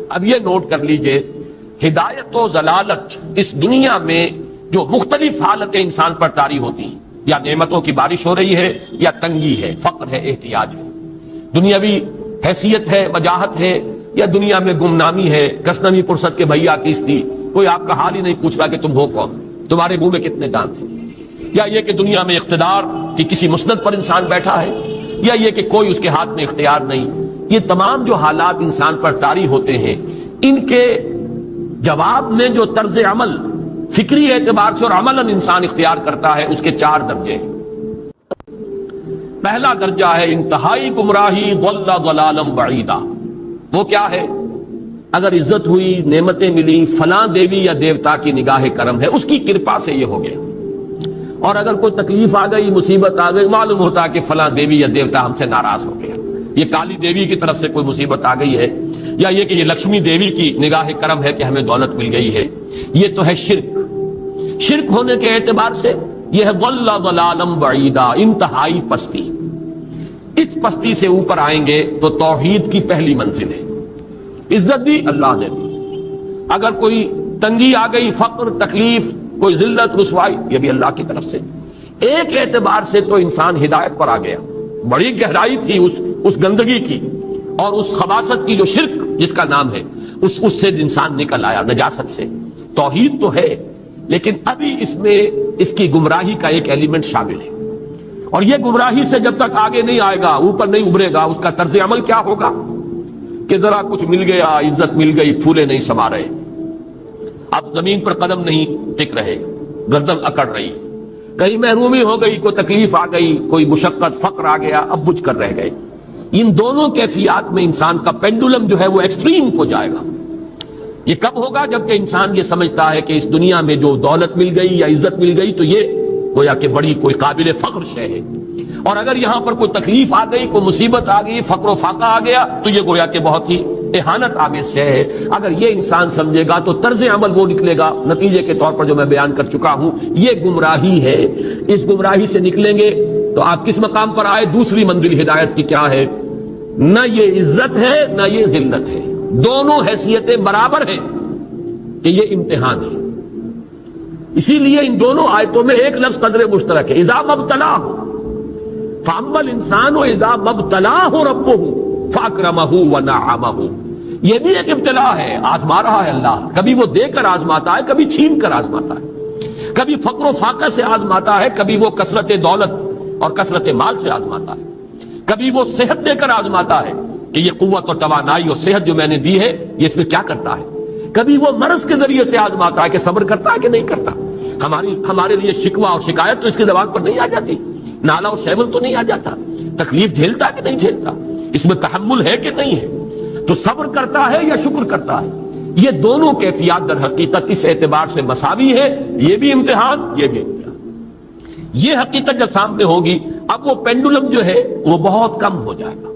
اب یہ نوٹ کر لیجئے، ہدایت و ضلالت اس دنیا میں جو مختلف حالتیں انسان پر طاری ہوتی ہیں، یا نعمتوں کی بارش ہو رہی ہے، یا تنگی ہے، فقر ہے، احتیاج ہے، دنیاوی حیثیت ہے، وجاہت ہے، یا دنیا میں گمنامی ہے، کسنوی پرست کے بھیا کس تھی، کوئی آپ کا حال ہی نہیں پوچھ رہا کہ تم ہو کون، تمہارے منہ میں کتنے دانت ہیں، یا یہ کہ دنیا میں اقتدار کی کسی مسند پر انسان بیٹھا ہے، یا یہ کہ کوئی اس کے ہاتھ میں اختیار نہیں. یہ تمام جو حالات انسان پر طاری ہوتے ہیں، ان کے جواب میں جو طرز عمل فکری اعتبار سے اور عملاً انسان اختیار کرتا ہے، اس کے 4 درجے ہیں. پہلا درجہ ہے انتہائی گمراہی، ضل ضلالا بعیدا. وہ کیا ہے؟ اگر عزت ہوئی، نعمتیں ملی، فلاں دیوی یا دیوتا کی نگاہ کرم ہے، اس کی کرپا سے یہ ہو گیا. اور اگر کوئی تکلیف آ گئی، مصیبت آ گئی، معلوم ہوتا ہے کہ فلاں دیوی یا دیوتا ہم سے ناراض ہو گیا، یہ کالی دیوی کی طرف سے کوئی مصیبت آ گئی ہے، یا یہ کہ یہ لکشمی دیوی کی نگاہ کرم ہے کہ ہمیں دولت مل گئی ہے. یہ تو ہے شرک. شرک ہونے کے اعتبار سے یہ ہے ضل ضلالا بعیدا، انتہائی پستی. اس پستی سے اوپر آئیں گے تو توحید کی پہلی منزل ہے. عزت دی اللہ نے دی، اگر کوئی تنگی آ گئی، فقر، تکلیف، کوئی ذلت، رسوائی، یہ بھی اللہ کی طرف سے. ایک اعتبار سے تو انسان ہدایت پر آ گیا. بڑی گہرائی تھی اس گندگی کی اور اس خباثت کی جو شرک جس کا نام ہے، اس سے انسان نکل آیا، نجاست سے. توحید تو ہے، لیکن ابھی اس میں اس کی گمراہی کا ایک ایلیمنٹ شامل ہے. اور یہ گمراہی سے جب تک آگے نہیں آئے گا، اوپر نہیں ابھرے گا، اس کا طرز عمل کیا ہوگا کہ ذرا کچھ مل گیا، عزت مل گئی، پھولے نہیں سما رہے، اب زمین پر قدم نہیں ٹک رہے، گردن اکڑ رہی، کہیں محرومی ہو گئی، کوئی تکلیف آ گئی، کوئی مشقت، فقر آ گیا، اب بجھ کر رہ گئے. ان دونوں کیفیات میں انسان کا پینڈولم جو ہے وہ ایکسٹریم کو جائے گا. یہ کب ہوگا؟ جبکہ انسان یہ سمجھتا ہے کہ اس دنیا میں جو دولت مل گئی یا عزت مل گئی تو یہ گویا کہ بڑی کوئی قابل فخر شے ہے، اور اگر یہاں پر کوئی تکلیف آ گئی، کوئی مصیبت آ گئی، فقر و فاقہ آ گیا تو یہ گویا کہ بہت ہی اہانت آمیز شے ہے. اگر یہ انسان سمجھے گا تو طرز عمل وہ نکلے گا نتیجے کے طور پر جو میں بیان کر چکا ہوں. یہ گمراہی ہے. اس گمراہی سے نکلیں گے تو آپ کس مقام پر آئے؟ دوسری منزل ہدایت کی کیا ہے؟ نہ یہ عزت ہے نہ یہ ذلت ہے، دونوں حیثیتیں برابر ہیں کہ یہ امتحان ہے. اسی لیے ان دونوں آیتوں میں ایک لفظ قدر مشترک ہے، اذا مبتلاہ فاما الانسان اذا مبتلاہ ربہ فاکرمہ ونعمہ. یہ بھی ایک ابتلا ہے، آزما رہا ہے اللہ. کبھی وہ دے کر آزماتا ہے، کبھی چھین کر آزماتا ہے، کبھی فقر و فاقہ سے آزماتا ہے، کبھی وہ کثرت دولت اور کثرت مال سے آزماتا ہے، کبھی وہ صحت دے کر آزماتا ہے کہ یہ قوت اور توانائی اور صحت جو میں نے دی ہے یہ اس میں کیا کرتا ہے، کبھی وہ مرض کے ذریعے سے آزماتا ہے کہ صبر کرتا ہے کہ نہیں کرتا. ہمارے لیے شکوہ اور شکایت تو اس کی زبان پر نہیں آ جاتی، نالا اور شیول تو نہیں آ جاتا، تکلیف جھیلتا کہ نہیں جھیلتا، اس میں تحمل ہے کہ نہیں ہے، تو صبر کرتا ہے یا شکر کرتا ہے. یہ دونوں کیفیات در حقیقت اس اعتبار سے مساوی ہے، یہ بھی امتحان، یہ بھی امتحان. یہ حقیقت جب سامنے ہوگی اب وہ پینڈولم جو ہے وہ بہت کم ہو جائے گا.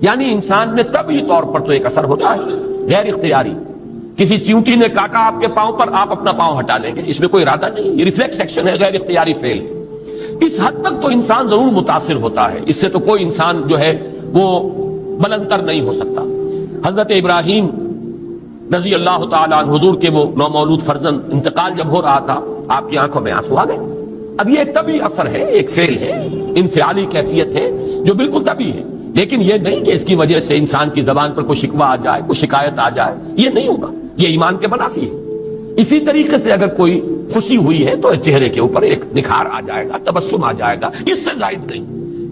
یعنی انسان میں طبعی طور پر تو ایک اثر ہوتا ہے غیر اختیاری. کسی چیونٹی نے کاٹا آپ کے پاؤں پر، آپ اپنا پاؤں ہٹا لیں گے، اس میں کوئی ارادہ نہیں، یہ ریفلیکس ایکشن ہے، غیر اختیاری فعل ہے. اس حد تک تو انسان ضرور متاثر ہوتا ہے، اس سے تو کوئی انسان جو ہے وہ بلندتر نہیں ہو سکتا. حضرت ابراہیم رضی اللہ تعالیٰ عنہ، حضور کے وہ نومولود فرزند، انتقال جب ہو رہا تھا آپ کی آنکھوں میں آنسو آ گئے. اب یہ ایک طبعی اثر ہے، ایک فعل ہے، انفعالی کیفیت ہے جو بالکل طبعی ہے، لیکن یہ نہیں کہ اس کی وجہ سے انسان کی زبان پر کوئی شکوہ آ جائے، کوئی شکایت آ جائے، یہ نہیں ہوگا. یہ ایمان کے منافی ہے. اسی طریقے سے اگر کوئی خوشی ہوئی ہے تو چہرے کے اوپر ایک نکھار آ جائے گا، تبسم آ جائے گا، اس سے زائد نہیں.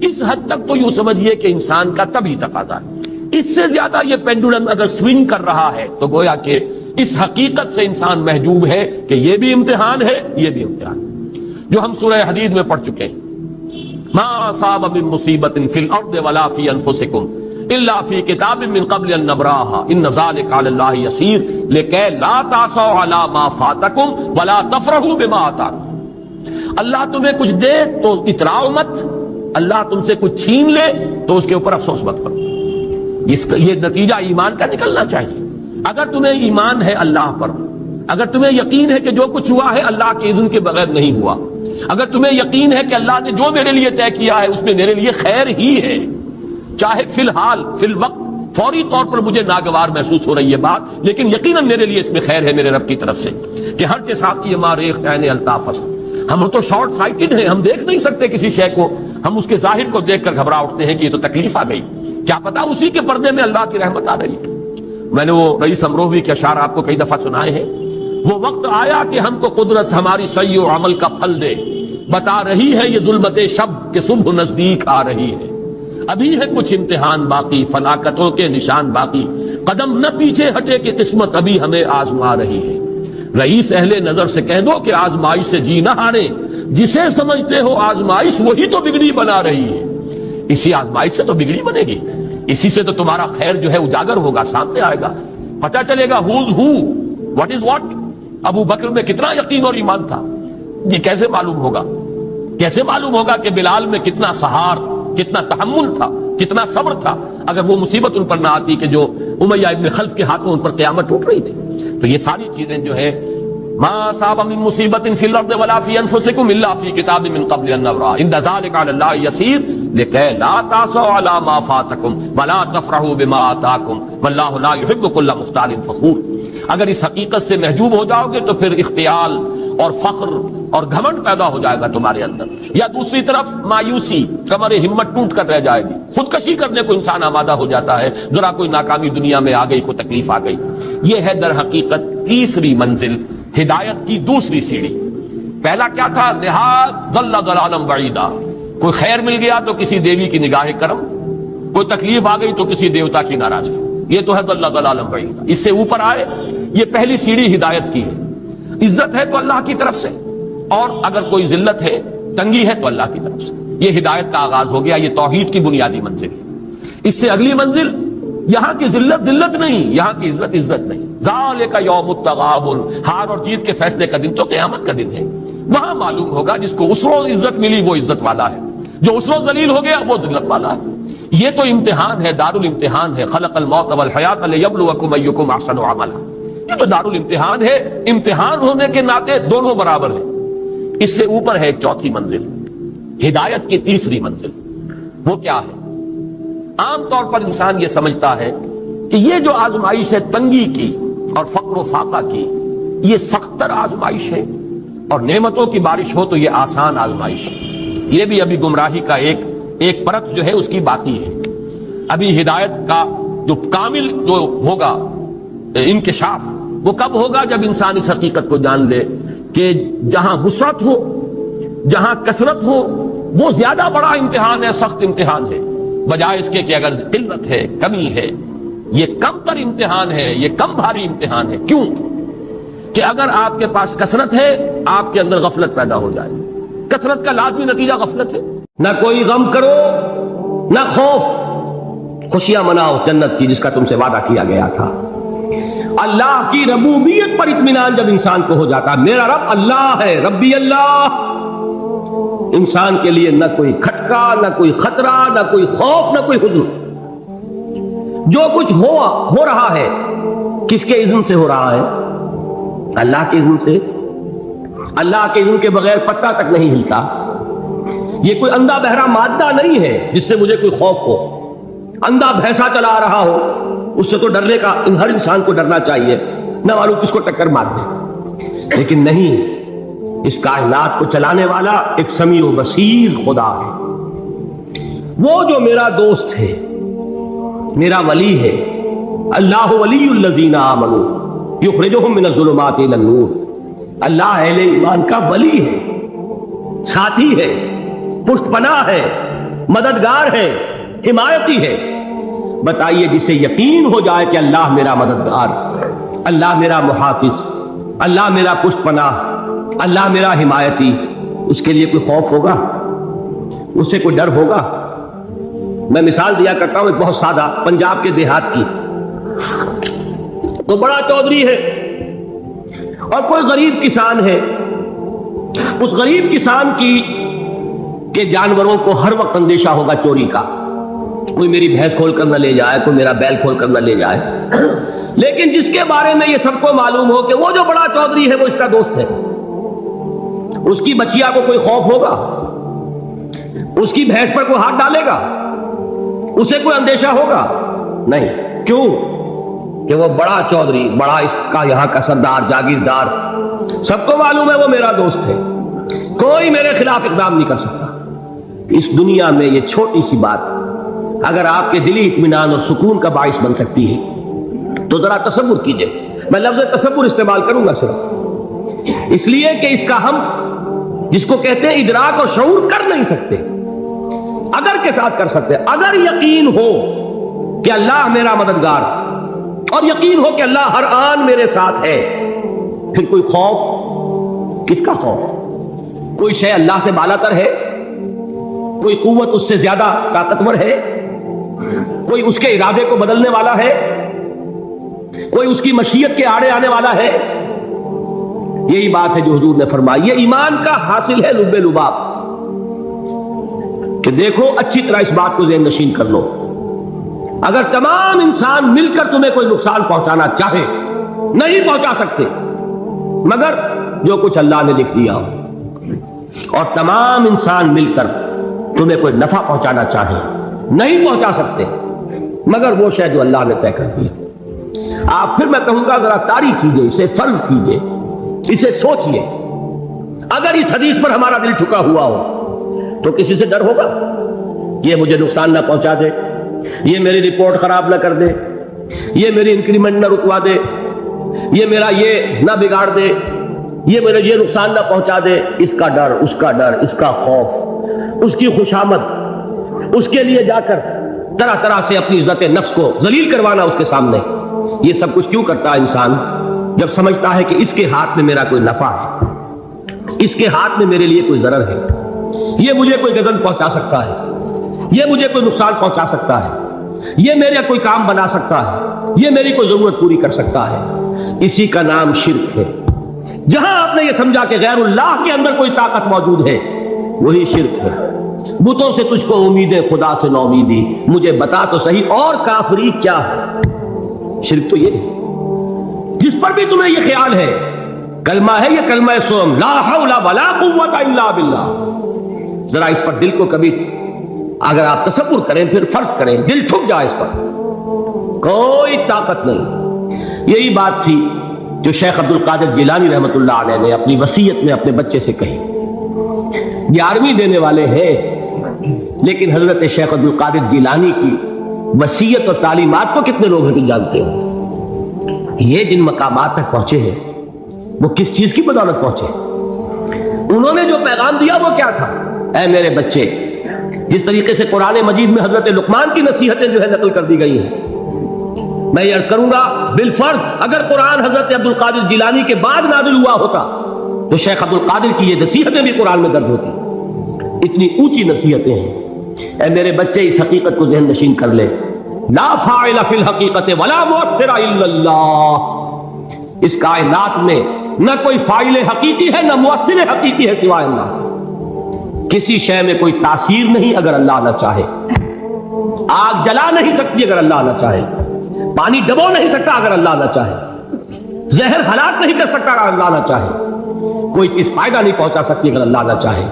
اس حد تک تو یوں سمجھیے کہ انسان کا طبعی تقاضا ہے. اس سے زیادہ یہ پینڈولم اگر سوئنگ کر رہا ہے تو گویا کہ اس حقیقت سے انسان محجوب ہے کہ یہ بھی امتحان ہے، یہ بھی امتحان ہے. جو ہم سورہ حدید میں پڑھ چکے ہیں، ما اصاب من مصیبت فی الارض ولا فی انفسکم الا فی کتاب من قبل ان نبراها ان ذلک علی اللہ یسیر لکی لا تعصوا علی ما فاتکم ولا تفرحوا بما آتاکم. اللہ تمہیں کچھ دے تو اتراؤ مت، اللہ تم سے کچھ چھین لے تو اس کے اوپر افسوس مت کرو. یہ نتیجہ ایمان کا نکلنا چاہیے. اگر تمہیں ایمان ہے اللہ پر، اگر تمہیں یقین ہے کہ جو کچھ ہوا ہے اللہ کے اذن کے بغیر نہیں ہوا، اگر تمہیں یقین ہے کہ اللہ نے جو میرے لیے طے کیا ہے اس میں میرے لیے خیر ہی ہے، چاہے فی الحال فی الوقت فوری طور پر مجھے ناگوار محسوس ہو رہی ہے بات، لیکن یقیناً میرے لیے اس میں خیر ہے میرے رب کی طرف سے کہ ہر کے ساتھ یہ ماریخ عین الطاف، ہم تو شارٹ سائٹڈ ہیں، ہم دیکھ نہیں سکتے کسی شے کو، ہم اس کے ظاہر کو دیکھ کر گھبرا اٹھتے ہیں کہ یہ تو تکلیف آ گئی، کیا پتا اسی کے پردے میں اللہ کی رحمت آ رہی ہے۔ میں نے وہ رئیس امروہوی کے اشعار آپ کو کئی دفعہ سنائے ہیں، وہ وقت آیا کہ ہم کو قدرت ہماری سعی و عمل کا پھل دے، بتا رہی ہے یہ ظلمت شب کہ صبح نزدیک آ رہی ہے، ابھی ہے کچھ امتحان باقی، فلاکتوں کے نشان باقی، قدم نہ پیچھے ہٹے کہ قسمت ابھی ہمیں آزما رہی ہے۔ رئیس اہل نظر سے کہہ دو کہ آزمائش سے جی نہ ہارے، جسے سمجھتے ہو آزمائش وہی تو بگڑی بنا رہی ہے۔ اسی آزمائش سے تو بگڑی بنے گی، اسی سے تو تمہارا خیر جو ہے اجاگر ہوگا، سامنے آئے گا، پتہ چلے گا who's who, what is what۔ ابو بکر میں کتنا یقین اور ایمان تھا، یہ کیسے معلوم ہوگا؟ کیسے معلوم ہوگا کہ بلال میں کتنا سہار، کتنا تحمل تھا، کتنا صبر تھا، اگر وہ مصیبت ان پر نہ آتی کہ جو امیہ ابن خلف کے ہاتھوں ان پر قیامت ٹوٹ رہی تھی۔ تو یہ ساری چیزیں جو ہے ما اصاب من مصیبت فی الارض ولا فی انفسکم الا فی کتاب من قبل ان نبرأ ان ذلک علی اللہ یسیر لکی لا تأسوا علی ما فاتکم ولا تفرحوا بما آتاکم واللہ لا یحب کل مختال فخور۔ اگر اس حقیقت سے محجوب ہو جاؤ گے تو پھر اختیال اور فخر اور گھمنڈ پیدا ہو جائے گا تمہارے اندر، یا دوسری طرف مایوسی، کمر ہمت ٹوٹ کر رہ جائے گی، خودکشی کرنے کو انسان آمادہ ہو جاتا ہے، ذرا کوئی ناکامی دنیا میں آ گئی، کوئی تکلیف آ گئی۔ یہ ہے در حقیقت تیسری منزل، ہدایت کی دوسری سیڑھی۔ پہلا کیا تھا؟ نہاد ضل ضلالا بعیدا، کوئی خیر مل گیا تو کسی دیوی کی نگاہ کرم، کوئی تکلیف آ گئی تو کسی دیوتا کی ناراضگی، یہ تو ہے ضل ضلالا بعیدا۔ اس سے اوپر آئے، یہ پہلی سیڑھی ہدایت کی ہے۔ عزت ہے تو اللہ کی طرف سے، اور اگر کوئی ذلت ہے، تنگی ہے تو اللہ کی طرف سے، یہ ہدایت کا آغاز ہو گیا، یہ توحید کی بنیادی منزل ہے۔ اس سے اگلی منزل، یہاں کی ذلت ذلت نہیں، یہاں کی عزت عزت نہیں، ذالک یوم التغابن، ہار اور جیت کے فیصلے کا دن تو قیامت کا دن ہے، وہاں معلوم ہوگا جس کو اس روز عزت ملی وہ عزت والا ہے، جو اس روز ذلیل ہو گیا وہ ذلت والا ہے۔ یہ تو امتحان ہے، دار الامتحان ہے، خلق الموت والحیات لیبلوکم ایکم احسن عملا، یہ تو دار الامتحان ہے، امتحان ہونے کے ناطے دونوں برابر ہیں۔ اس سے اوپر ہے ایک چوتھی منزل، ہدایت کی تیسری منزل، وہ کیا ہے؟ عام طور پر انسان یہ سمجھتا ہے کہ یہ جو آزمائش ہے تنگی کی اور فقر و فاقہ کی، یہ سخت تر آزمائش ہے، اور نعمتوں کی بارش ہو تو یہ آسان آزمائش ہے۔ یہ بھی ابھی گمراہی کا ایک پرت جو ہے اس کی باقی ہے۔ ابھی ہدایت کا جو کامل جو ہوگا انکشاف، وہ کب ہوگا؟ جب انسان اس حقیقت کو جان لے کہ جہاں وسعت ہو، جہاں کثرت ہو، وہ زیادہ بڑا امتحان ہے، سخت امتحان ہے، بجائے اس کے کہ اگر قلت ہے، کمی ہے، یہ کم تر امتحان ہے، یہ کم بھاری امتحان ہے۔ کیوں؟ کہ اگر آپ کے پاس کثرت ہے، آپ کے اندر غفلت پیدا ہو جائے، کثرت کا لازمی نتیجہ غفلت ہے۔ نہ کوئی غم کرو، نہ خوف، خوشیاں مناؤ جنت کی جس کا تم سے وعدہ کیا گیا تھا۔ اللہ کی ربوبیت پر اطمینان جب انسان کو ہو جاتا، میرا رب اللہ ہے، ربی اللہ، انسان کے لیے نہ کوئی کھٹکا، نہ کوئی خطرہ، نہ کوئی خوف، نہ کوئی حزن۔ جو کچھ ہو رہا ہے کس کے اذن سے ہو رہا ہے؟ اللہ کے اذن سے۔ اللہ کے اذن کے بغیر پتہ تک نہیں ہلتا۔ یہ کوئی اندھا بہرا مادہ نہیں ہے جس سے مجھے کوئی خوف ہو۔ اندھا بھینسا چلا رہا ہو، اس سے تو ڈرنے کا ہر انسان کو ڈرنا چاہیے، نہ معلوم کس کو ٹکر مار دے۔ لیکن نہیں، اس کائنات کو چلانے والا ایک سمیع و بصیر خدا ہے، وہ جو میرا دوست ہے، میرا ولی ہے۔ اللہ ولی الذین آمنوا یخرجہم من الظلمات الی النور۔ اللہ اہل ایمان کا ولی ہے، ساتھی ہے، پشت پناہ ہے، مددگار ہے، حمایتی ہے۔ بتائیے جسے یقین ہو جائے کہ اللہ میرا مددگار، اللہ میرا محافظ، اللہ میرا پشت پناہ، اللہ میرا حمایتی، اس کے لیے کوئی خوف ہوگا؟ اس سے کوئی ڈر ہوگا؟ میں مثال دیا کرتا ہوں ایک بہت سادہ، پنجاب کے دیہات کی۔ تو بڑا چودھری ہے اور کوئی غریب کسان ہے، اس غریب کسان کی کہ جانوروں کو ہر وقت اندیشہ ہوگا چوری کا، کوئی میری بھینس کھول کر نہ لے جائے، کوئی میرا بیل کھول کر نہ لے جائے۔ لیکن جس کے بارے میں یہ سب کو معلوم ہو کہ وہ جو بڑا چودھری ہے وہ اس کا دوست ہے، اس کی بچیا کو کوئی خوف ہوگا؟ اس کی بھینس پر کوئی ہاتھ ڈالے گا؟ اسے کوئی اندیشہ ہوگا؟ نہیں۔ کیوں؟ کہ وہ بڑا چودھری، بڑا اس کا یہاں کا سردار، جاگیردار، سب کو معلوم ہے وہ میرا دوست ہے، کوئی میرے خلاف اقدام نہیں کر سکتا۔ اس دنیا میں یہ چھوٹی سی بات اگر آپ کے دلی اطمینان اور سکون کا باعث بن سکتی ہے تو ذرا تصور کیجئے۔ میں لفظ تصور استعمال کروں گا صرف اس لیے کہ اس کا ہم جس کو کہتے ہیں ادراک اور شعور کر نہیں سکتے، اگر کے ساتھ کر سکتے۔ اگر یقین ہو کہ اللہ میرا مددگار اور یقین ہو کہ اللہ ہر آن میرے ساتھ ہے، پھر کوئی خوف؟ کس کا خوف؟ کوئی شے اللہ سے بالاتر ہے؟ کوئی قوت اس سے زیادہ طاقتور ہے؟ کوئی اس کے ارادے کو بدلنے والا ہے؟ کوئی اس کی مشیت کے آڑے آنے والا ہے؟ یہی بات ہے جو حضور نے فرمائی۔ یہ ایمان کا حاصل ہے لب لباب، کہ دیکھو اچھی طرح اس بات کو ذہن نشین کر لو، اگر تمام انسان مل کر تمہیں کوئی نقصان پہنچانا چاہے نہیں پہنچا سکتے مگر جو کچھ اللہ نے لکھ دیا ہو، اور تمام انسان مل کر تمہیں کوئی نفع پہنچانا چاہے نہیں پہنچا سکتے مگر وہ شے جو اللہ نے طے کر دیا۔ آپ پھر میں کہوں گا ذرا طاری کیجئے، اسے فرض کیجئے، اسے سوچئے، اگر اس حدیث پر ہمارا دل ٹھکا ہوا ہو تو کسی سے ڈر ہوگا؟ یہ مجھے نقصان نہ پہنچا دے، یہ میری رپورٹ خراب نہ کر دے، یہ میری انکریمنٹ نہ رکوا دے، یہ میرا یہ نہ بگاڑ دے، یہ میرا یہ نقصان نہ پہنچا دے۔ اس کا ڈر، اس کا ڈر، اس کا خوف، اس کی خوشامد، اس کے لیے جا کر طرح طرح سے اپنی عزت نفس کو ذلیل کروانا اس کے سامنے، یہ سب کچھ کیوں کرتا ہے انسان؟ جب سمجھتا ہے کہ اس کے ہاتھ میں میرا کوئی نفع ہے، اس کے ہاتھ میں میرے لیے کوئی ضرر ہے، یہ مجھے کوئی غضب پہنچا سکتا ہے، یہ مجھے کوئی نقصان پہنچا سکتا ہے، یہ میرا کوئی کام بنا سکتا ہے، یہ میری کوئی ضرورت پوری کر سکتا ہے، اسی کا نام شرک ہے۔ جہاں آپ نے یہ سمجھا کہ غیر اللہ کے اندر کوئی طاقت موجود ہے وہی شرک ہے۔ بتوں سے تجھ کو امیدیں، خدا سے نو امیدی، مجھے بتا تو صحیح اور کافری کیا ہے؟ شرک تو یہ ہے جس پر بھی تمہیں یہ خیال ہے، کلمہ ہے یہ کلمہ سوم، لا حول ولا قوت الا باللہ، ذرا اس پر دل کو کبھی اگر آپ تصور کریں، پھر فرض کریں، دل ٹھک جائے اس پر، کوئی طاقت نہیں۔ یہی بات تھی جو شیخ عبد القادر جیلانی رحمۃ اللہ علیہ نے اپنی وصیت میں اپنے بچے سے کہی۔ 11ویں دینے والے ہیں لیکن حضرت شیخ عبد القادر جیلانی کی وصیت اور تعلیمات کو کتنے لوگ ہیں جانتے ہو؟ یہ جن مقامات تک پہنچے ہیں وہ کس چیز کی بدولت پہنچے؟ انہوں نے جو پیغام دیا وہ کیا تھا؟ اے میرے بچے، جس طریقے سے قرآن مجید میں حضرت لقمان کی نصیحتیں جو ہے نقل کر دی گئی ہیں، میں یہ عرض کروں گا بالفرض اگر قرآن حضرت عبد القادر جیلانی کے بعد نازل ہوا ہوتا تو شیخ عبد القادر کی یہ نصیحتیں بھی قرآن میں درج ہوتی۔ اتنی اونچی نصیحتیں ہیں۔ اے میرے بچے، اس حقیقت کو ذہن نشین کر لے، لا فاعل فی الحقیقت ولا مؤثر الا اللہ، اس کائنات میں نہ کوئی فاعل حقیقی ہے نہ مؤثر حقیقی ہے سوائے اللہ۔ کسی شے میں کوئی تاثیر نہیں اگر اللہ نہ چاہے، آگ جلا نہیں سکتی اگر اللہ نہ چاہے، پانی ڈبو نہیں سکتا اگر اللہ نہ چاہے، زہر ہلاک نہیں کر سکتا اگر اللہ نہ چاہے، کوئی چیز فائدہ نہیں پہنچا سکتی اگر اللہ نہ چاہے۔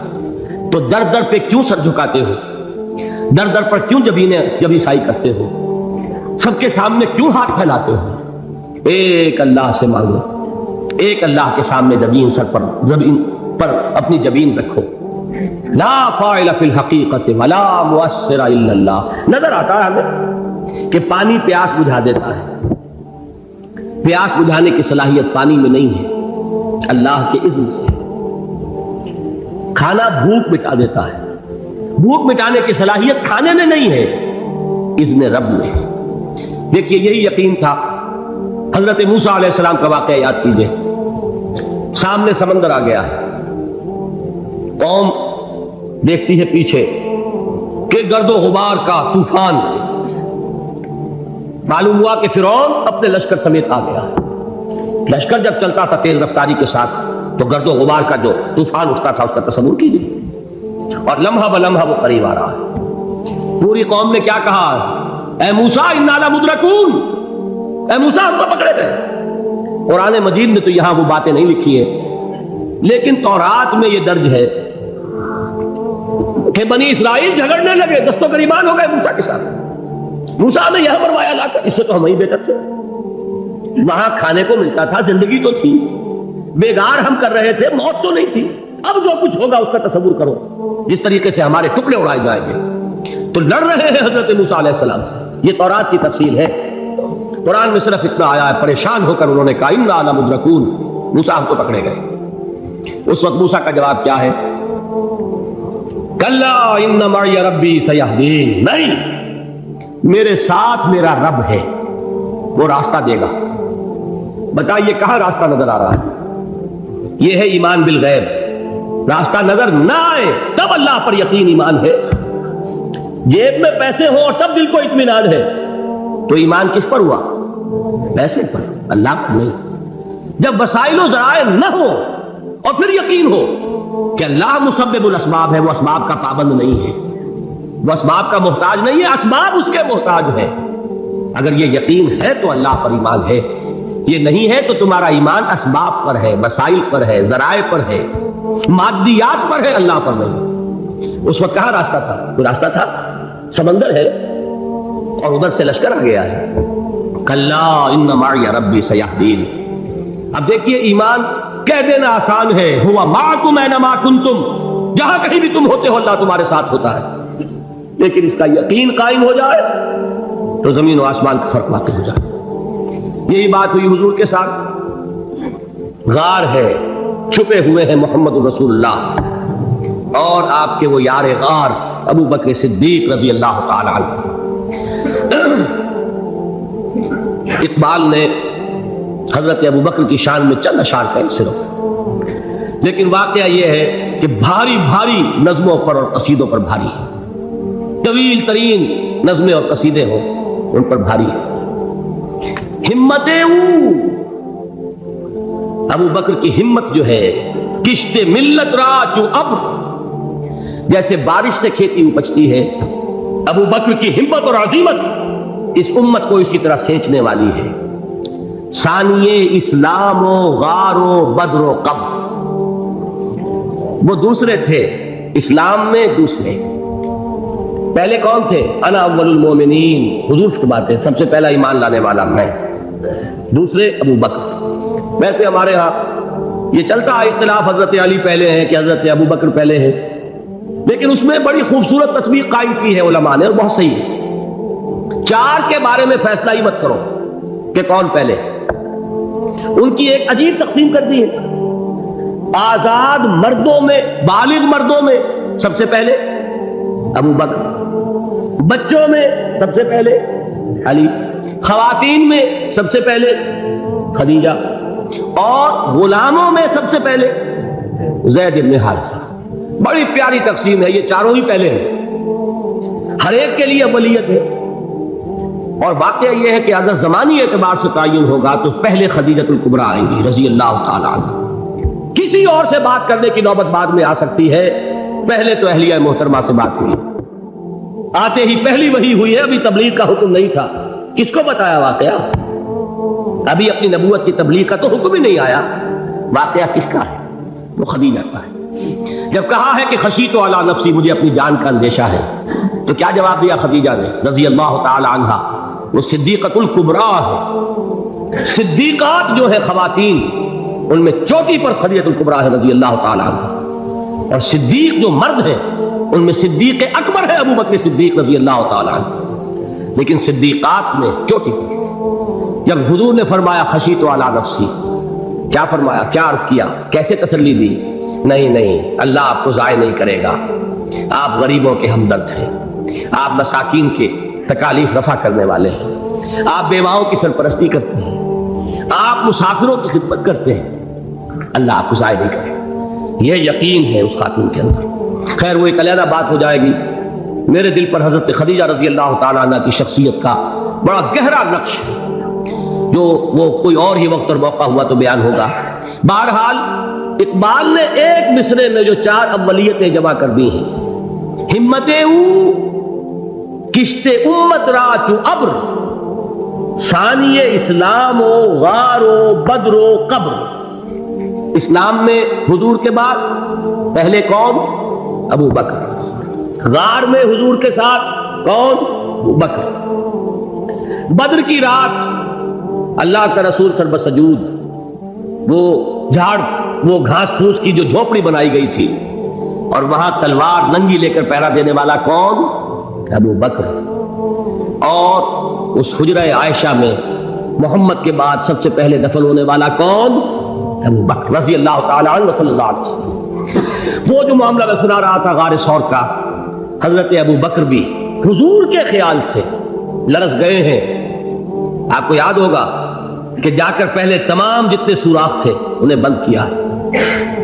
تو در در پہ کیوں سر جھکاتے ہو؟ در در پر کیوں جبیں سائی کرتے ہو؟ سب کے سامنے کیوں ہاتھ پھیلاتے ہو؟ ایک اللہ سے مانگو، ایک اللہ کے سامنے زمین پر اپنی جبین رکھو۔ لا فاعل فی الحقیقت ولا مؤثر الا اللہ۔ نظر آتا ہے ہمیں کہ پانی پیاس بجھا دیتا ہے، پیاس بجھانے کی صلاحیت پانی میں نہیں ہے، اللہ کے اذن سے۔ کھانا بھوک مٹا دیتا ہے، بھوک مٹانے کی صلاحیت کھانے میں نہیں ہے، اذن رب میں۔ دیکھیے یہی یقین تھا حضرت موسیٰ علیہ السلام کا واقعہ یاد کیجئے۔ سامنے سمندر آ گیا ہے، قوم دیکھتی ہے پیچھے کہ گرد و غبار کا طوفان، معلوم ہوا کہ فرعون اپنے لشکر سمیت آ گیا۔ لشکر جب چلتا تھا تیز رفتاری کے ساتھ تو گرد و غبار کا جو طوفان اٹھتا تھا اس کا تصور کیجیے، اور لمحہ بلمحہ وہ قریب آ رہا ہے۔ پوری قوم نے کیا کہا؟ اے موسیٰ انا لمدرکون، اے موسیٰ ہم کو پکڑے گئے۔ قرآن مجید میں تو یہاں وہ باتیں نہیں لکھی ہیں، لیکن تورات میں یہ درج ہے کہ بنی اسرائیل جھگڑنے لگے، دست و گریبان ہو گئے موسیٰ کے ساتھ۔ موسیٰ نے یہاں مروایا لا کر، اس سے تو ہم ہی بہتر تھے، وہاں کھانے کو ملتا تھا، زندگی تو تھی، بیگار ہم کر رہے تھے، موت تو نہیں تھی، اب جو کچھ ہوگا اس کا تصور کرو، جس طریقے سے ہمارے ٹکڑے اڑائے جائیں گے۔ تو لڑ رہے ہیں حضرت موسیٰ علیہ السلام سے، یہ تورات کی تفصیل ہے۔ قرآن میں صرف اتنا آیا ہے، پریشان ہو کر انہوں نے کہا انا لمدرکون، موسیٰ ہم کو پکڑے گئے۔ اس وقت موسیٰ کا جواب کیا ہے؟ کلا ان معی ربی سیہدین، نہیں، میرے ساتھ میرا رب ہے، وہ راستہ دے گا۔ بتائیے کہاں راستہ نظر آ رہا ہے؟ یہ ہے ایمان بالغیب۔ راستہ نظر نہ آئے تب اللہ پر یقین ایمان ہے، جیب میں پیسے ہوں اور تب دل کو اطمینان ہے، تو ایمان کس پر ہوا؟ پیسے پر، اللہ پر نہیں۔ جب وسائل و ذرائع نہ ہو اور پھر یقین ہو کہ اللہ مسبب الاسباب ہے، وہ اسباب کا پابند نہیں ہے، وہ اسباب کا محتاج نہیں ہے، اسباب اس کے محتاج ہے۔ اگر یہ یقین ہے تو اللہ پر ایمان ہے، یہ نہیں ہے تو تمہارا ایمان اسباب پر ہے، وسائل پر ہے، ذرائع پر ہے، مادیات پر ہے، اللہ پر نہیں۔ اس وقت کہاں راستہ تھا؟ کوئی راستہ تھا؟ سمندر ہے اور ادھر سے لشکر آ گیا ہے۔ کلا ان معی ربی سیہدین۔ اب دیکھیے ایمان کہہ دینا آسان ہے، ہوا معکم اینما کنتم، جہاں کہیں بھی تم ہوتے ہو اللہ تمہارے ساتھ ہوتا ہے، لیکن اس کا یقین قائم ہو جائے تو زمین و آسمان کا فرق واقع ہو جائے۔ یہی بات ہوئی حضور کے ساتھ۔ غار ہے، چھپے ہوئے ہیں محمد رسول اللہ اور آپ کے وہ یار غار ابو بکر صدیق رضی اللہ تعالی عنہ۔ اقبال نے حضرت ابو بکر کی شان میں چند اشعار کہیں صرف، لیکن واقعہ یہ ہے کہ بھاری بھاری نظموں پر اور قصیدوں پر بھاری ہے، طویل ترین نظمیں اور قصیدے ہوں ان پر بھاری ہے۔ ہمتیں ابو بکر کی ہمت جو ہے، کشت ملت را جو ابر، جیسے بارش سے کھیتی اپجتی ہے، ابو بکر کی ہمت اور عظیمت اس امت کو اسی طرح سینچنے والی ہے۔ ثانیے اسلام و غار و بدر و قبر، وہ دوسرے تھے اسلام میں، دوسرے پہلے کون تھے؟ انا اول المومنین، حضور فرماتے ہیں سب سے پہلا ایمان لانے والا میں، دوسرے ابو بکر۔ ویسے ہمارے ہاں یہ چلتا ہے اختلاف، حضرت علی پہلے ہیں کہ حضرت ابو بکر پہلے ہیں، لیکن اس میں بڑی خوبصورت تطبیق قائم کی ہے علماء نے، اور بہت صحیح ہے۔ چار کے بارے میں فیصلہ ہی مت کرو کہ کون پہلے، ان کی ایک عجیب تقسیم کر دی ہے۔ آزاد مردوں میں، بالغ مردوں میں سب سے پہلے ابو بکر، بچوں میں سب سے پہلے علی، خواتین میں سب سے پہلے خدیجہ، اور غلاموں میں سب سے پہلے زید بن حارثہ۔ بڑی پیاری تقسیم ہے، یہ چاروں ہی پہلے ہیں، ہر ایک کے لیے اولیت ہے۔ اور واقعہ یہ ہے کہ اگر زمانی اعتبار سے تعین ہوگا تو پہلے خدیجۃ الکبریٰ آئیں گی رضی اللہ تعالی عنہ۔ کسی اور سے بات کرنے کی نوبت بعد میں آ سکتی ہے، پہلے تو اہلیہ محترمہ سے بات ہوئی، آتے ہی پہلی وحی ہوئی ہے، ابھی تبلیغ کا حکم نہیں تھا۔ کس کو بتایا واقعہ؟ ابھی اپنی نبوت کی تبلیغ کا تو حکم ہی نہیں آیا۔ واقعہ کس کا ہے؟ وہ خدیجہ کا ہے۔ جب کہا ہے کہ خشیت علی نفسی، مجھے اپنی جان کا اندیشہ ہے، تو کیا جواب دیا خدیجہ نے رضی اللہ تعالی عنہا؟ وہ صدیقۃ الکبریٰ ہے۔ صدیقات جو ہے خواتین، ان میں چوٹی پر خدیجۃ الکبریٰ ہے رضی اللہ تعالی عنہ، اور صدیق جو مرد ہیں ان میں صدیق اکبر ہے ابو بکر صدیق رضی اللہ تعالی عنہ، لیکن صدیقات میں چوٹی پر۔ جب حضور نے فرمایا خشیت علی نفسی، کیا فرمایا؟ کیا عرض کیا؟ کیسے تسلی دی؟ نہیں، اللہ آپ کو ضائع نہیں کرے گا، آپ غریبوں کے ہمدرد ہیں، آپ مساکین کے تکالیف رفع کرنے والے ہیں، آپ بیواؤں کی سرپرستی کرتے ہیں، آپ مسافروں کی خدمت کرتے ہیں، اللہ آپ کو ضائع نہیں کرے گا۔ یہ یقین ہے اس خاتون کے اندر۔ خیر وہ ایک علیحدہ بات ہو جائے گی۔ میرے دل پر حضرت خدیجہ رضی اللہ تعالیٰ عنہ کی شخصیت کا بڑا گہرا نقش ہے، جو وہ کوئی اور ہی وقت اور موقع ہوا تو بیان ہوگا۔ بہرحال اقبال نے ایک مصرے میں جو چار اولیتیں جمع کر دی ہیں، ہمتیں کشت امت را چو ابر، ثانی اسلام و غار و بدر و قبر۔ اسلام میں حضور کے بعد پہلے کون؟ ابو بکر۔ غار میں حضور کے ساتھ کون؟ ابو بکر۔ بدر کی رات اللہ کا رسول سر بسجود، وہ جھاڑ، وہ گھاس پھوس کی جو جھوپڑی بنائی گئی تھی، اور وہاں تلوار ننگی لے کر پہرا دینے والا کون؟ ابو بکر. اور اس حجرہ عائشہ میں محمد کے بعد سب سے پہلے دفن ہونے والا کون؟ ابو بکر رضی اللہ تعالی عنہ صلی اللہ علیہ وسلم. وہ جو معاملہ میں سنا رہا تھا غار ثور کا، حضرت ابو بکر بھی حضور کے خیال سے لرز گئے ہیں. آپ کو یاد ہوگا کہ جا کر پہلے تمام جتنے سوراخ تھے انہیں بند کیا ہے.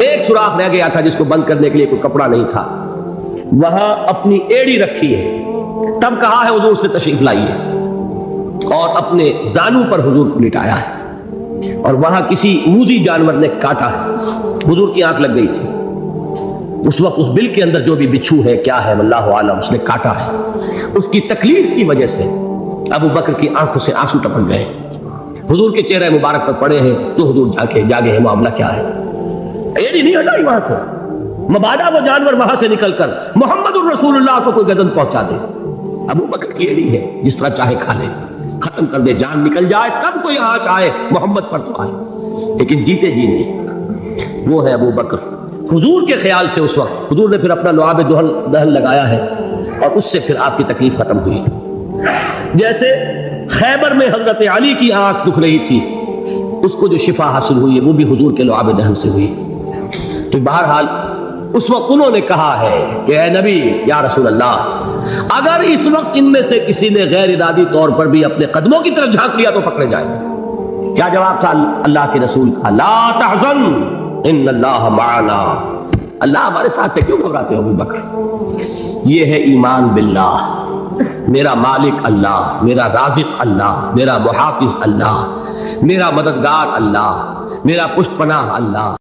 ایک سوراخ رہ گیا تھا جس کو بند کرنے کے لیے کوئی کپڑا نہیں تھا، وہاں اپنی ایڑی رکھی ہے، تب کہا ہے حضور سے تشریف لائیے، اور اپنے زانو پر حضور کو لٹایا ہے، اور وہاں کسی موذی جانور نے کاٹا ہے، حضور کی آنکھ لگ گئی تھی. اس وقت اس بل کے اندر جو بھی بچھو ہے کیا ہے واللہ عالم، اس نے کاٹا ہے. اس کی تکلیف کی وجہ سے ابو بکر کی آنکھوں سے آنسو ٹپک گئے. حضور کے چہرے مبارک پر پڑے ہیں تو حضور جاگے ہیں، معاملہ کیا ہے؟ ایڑی نہیں ہٹائی وہاں سے، مبادا وہ جانور وہاں سے نکل کر محمد الرسول اللہ کو کوئی گزن پہنچا دے. ابو بکر کی ایڑی ہے، جس طرح چاہے کھا لے، ختم کر دے، جان نکل جائے تب کوئی آنچ آئے محمد پر تو آئے، لیکن جیتے جی نہیں. وہ ہے ابو بکر. حضور کے خیال سے اس وقت حضور نے پھر اپنا لعاب دہن لگایا ہے، اور اس سے پھر آپ کی تکلیف ختم ہوئی. جیسے خیبر میں حضرت علی کی آنکھ دکھ رہی تھی، اس کو جو شفا حاصل ہوئی ہے وہ بھی حضور کے لعاب دہن سے ہوئی. تو بہرحال اس وقت انہوں نے کہا ہے کہ اے نبی یا رسول اللہ، اگر اس وقت ان میں سے کسی نے غیر ارادی طور پر بھی اپنے قدموں کی طرف جھانک لیا تو پکڑے جائیں. کیا جواب تھا اللہ کے رسول کا؟ لا تحزن ان اللہ معنا. اللہ ہمارے ساتھ ہے، کیوں گھبراتے ہو ابو بکر؟ یہ ہے ایمان باللہ. میرا مالک اللہ، میرا رازق اللہ، میرا محافظ اللہ، میرا مددگار اللہ، میرا پشت پناہ اللہ.